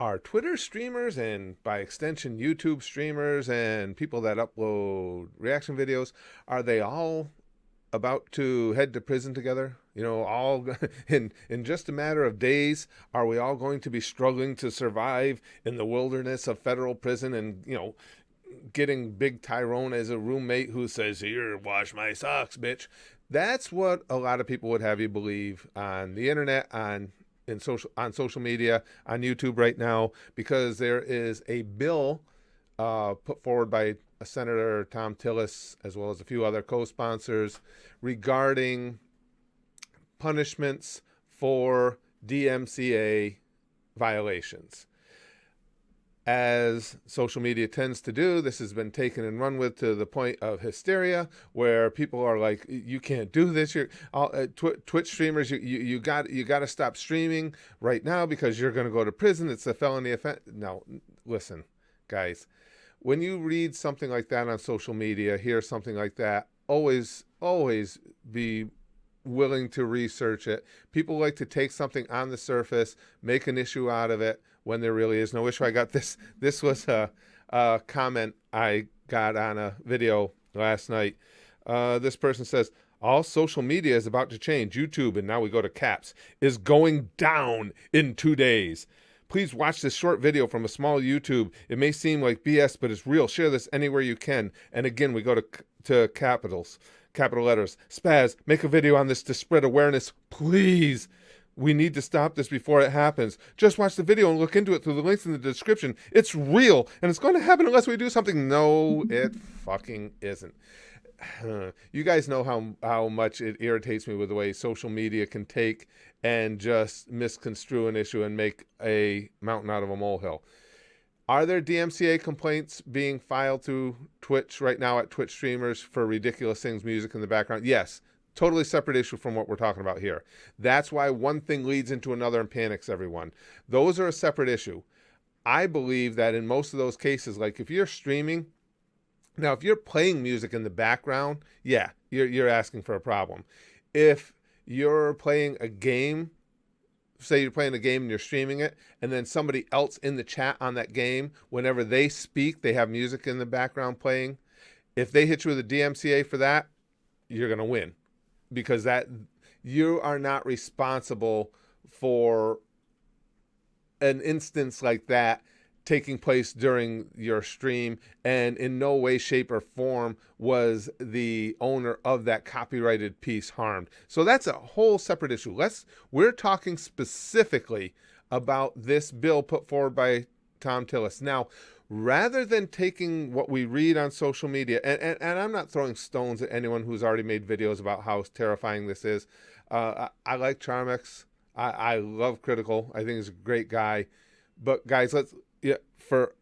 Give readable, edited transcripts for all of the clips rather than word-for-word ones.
Are Twitter streamers and by extension YouTube streamers and people that upload reaction videos, are they all about to head to prison together? All in just a matter of days, are we all going to be struggling to survive in the wilderness of federal prison and, getting Big Tyrone as a roommate who says, "Here, wash my socks, bitch." That's what a lot of people would have you believe on the internet, on social media, on YouTube right now, because there is a bill put forward by Senator Thom Tillis, as well as a few other co-sponsors, regarding punishments for DMCA violations. As social media tends to do, this has been taken and run with to the point of hysteria, where people are like, "You can't do this. You're Twitch streamers. You got to stop streaming right now because you're going to go to prison. It's a felony offense." No, listen, guys. When you read something like that on social media, hear something like that, always be willing to research it. People like to take something on the surface, make an issue out of it, when there really is no issue. I got this. This was a comment I got on a video last night. This person says, "All social media is about to change. YouTube," and now we go to caps, "is going down in 2 days. Please watch this short video from a small YouTube. It may seem like BS, but it's real. Share this anywhere you can." And again, we go to capital letters. "Spaz, make a video on this to spread awareness, please. We need to stop this before it happens. Just watch the video and look into it through the links in the description. It's real, and it's going to happen unless we do something." No, it fucking isn't. You guys know how much it irritates me with the way social media can take and just misconstrue an issue and make a mountain out of a molehill. Are there DMCA complaints being filed through Twitch right now at Twitch streamers for ridiculous things, music in the background? Yes. Totally separate issue from what we're talking about here. That's why one thing leads into another and panics everyone. Those are a separate issue. I believe that in most of those cases, like if you're streaming, now if you're playing music in the background, yeah, you're asking for a problem. If you're playing a game, say you're playing a game and you're streaming it, and then somebody else in the chat on that game, whenever they speak, they have music in the background playing. If they hit you with a DMCA for that, you're going to win. Because that you are not responsible for an instance like that taking place during your stream, and in no way, shape, or form was the owner of that copyrighted piece harmed. So that's a whole separate issue. We're talking specifically about this bill put forward by Thom Tillis. Now, rather than taking what we read on social media, and I'm not throwing stones at anyone who's already made videos about how terrifying this is. I like Charmex. I love Critical. I think he's a great guy. But guys, for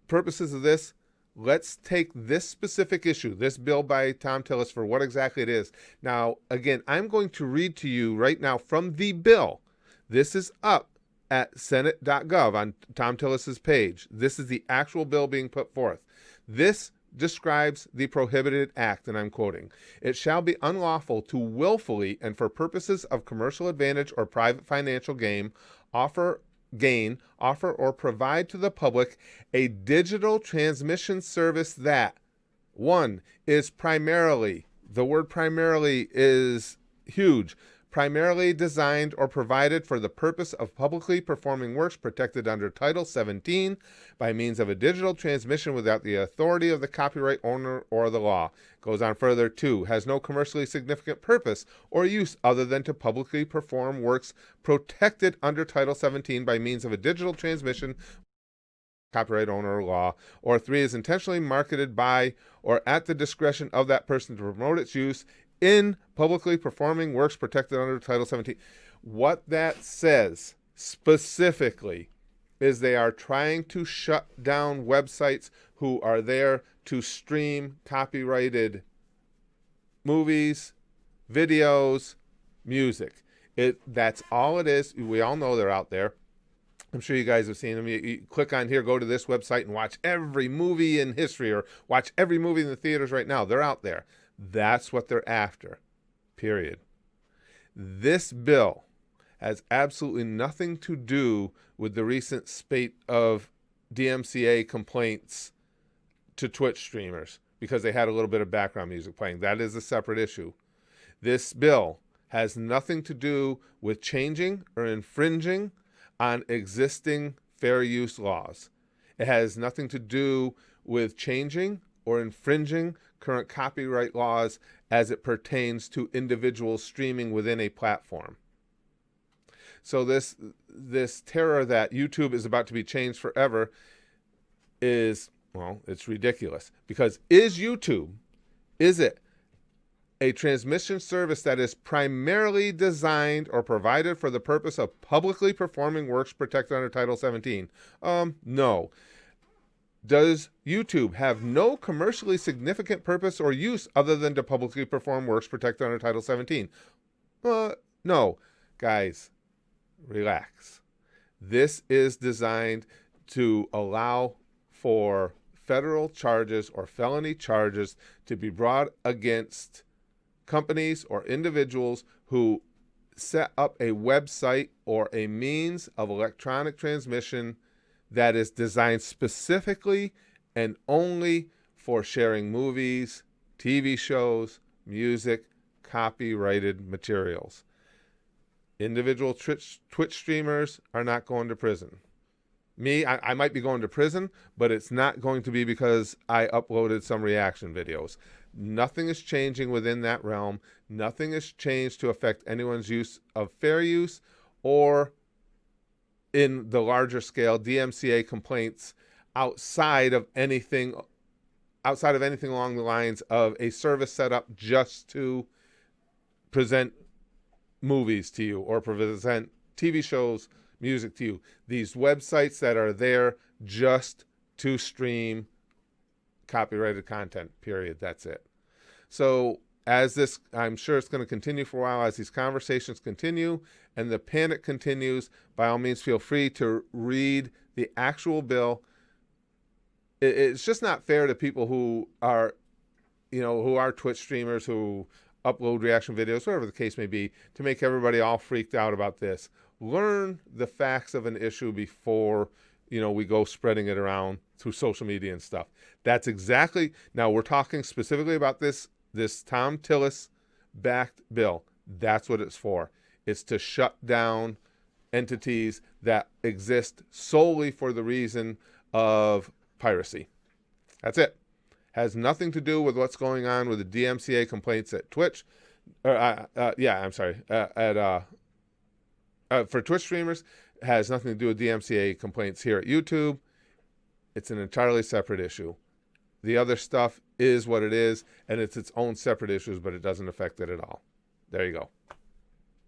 purposes of this, let's take this specific issue, this bill by Thom Tillis, for what exactly it is. Now, again, I'm going to read to you right now from the bill. This is up at senate.gov on Thom Tillis's page. This is the actual bill being put forth. This describes the prohibited act, and I'm quoting, "It shall be unlawful to willfully and for purposes of commercial advantage or private financial gain, offer or provide to the public a digital transmission service that, one, is primarily," the word primarily is huge, "primarily designed or provided for the purpose of publicly performing works protected under Title 17 by means of a digital transmission without the authority of the copyright owner or the law." Goes on further, two, "has no commercially significant purpose or use other than to publicly perform works protected under Title 17 by means of a digital transmission, copyright owner or law," or three, "is intentionally marketed by or at the discretion of that person to promote its use in publicly performing works protected under Title 17. What that says specifically is they are trying to shut down websites who are there to stream copyrighted movies, videos, music. That's all it is. We all know they're out there. I'm sure you guys have seen them. You click on here, go to this website, and watch every movie in history, or watch every movie in the theaters right now. They're out there. That's what they're after, period. This bill has absolutely nothing to do with the recent spate of DMCA complaints to Twitch streamers because they had a little bit of background music playing. That is a separate issue. This bill has nothing to do with changing or infringing on existing fair use laws. It has nothing to do with changing or infringing current copyright laws as it pertains to individuals streaming within a platform. So this terror that YouTube is about to be changed forever is, well, it's ridiculous. Because is it a transmission service that is primarily designed or provided for the purpose of publicly performing works protected under Title 17? No. Does YouTube have no commercially significant purpose or use other than to publicly perform works protected under Title 17? No. Guys, relax. This is designed to allow for federal charges or felony charges to be brought against companies or individuals who set up a website or a means of electronic transmission that is designed specifically and only for sharing movies, TV shows, music, copyrighted materials. Individual Twitch streamers are not going to prison. Me, I might be going to prison, but it's not going to be because I uploaded some reaction videos. Nothing is changing within that realm. Nothing has changed to affect anyone's use of fair use or in the larger scale DMCA complaints outside of anything along the lines of a service set up just to present movies to you or present TV shows, music to you. These websites that are there just to stream copyrighted content, period. That's it. So as this, I'm sure it's going to continue for a while as these conversations continue and the panic continues. By all means, feel free to read the actual bill. It's just not fair to people who are, who are Twitch streamers, who upload reaction videos, whatever the case may be, to make everybody all freaked out about this. Learn the facts of an issue before, we go spreading it around through social media and stuff. That's exactly, now we're talking specifically about this Thom Tillis backed bill. That's what it's for. It's to shut down entities that exist solely for the reason of piracy. That's it. Has nothing to do with what's going on with the DMCA complaints at Twitch. For Twitch streamers, it has nothing to do with DMCA complaints here at YouTube. It's an entirely separate issue. The other stuff is what it is, and it's its own separate issues, but it doesn't affect it at all. There you go.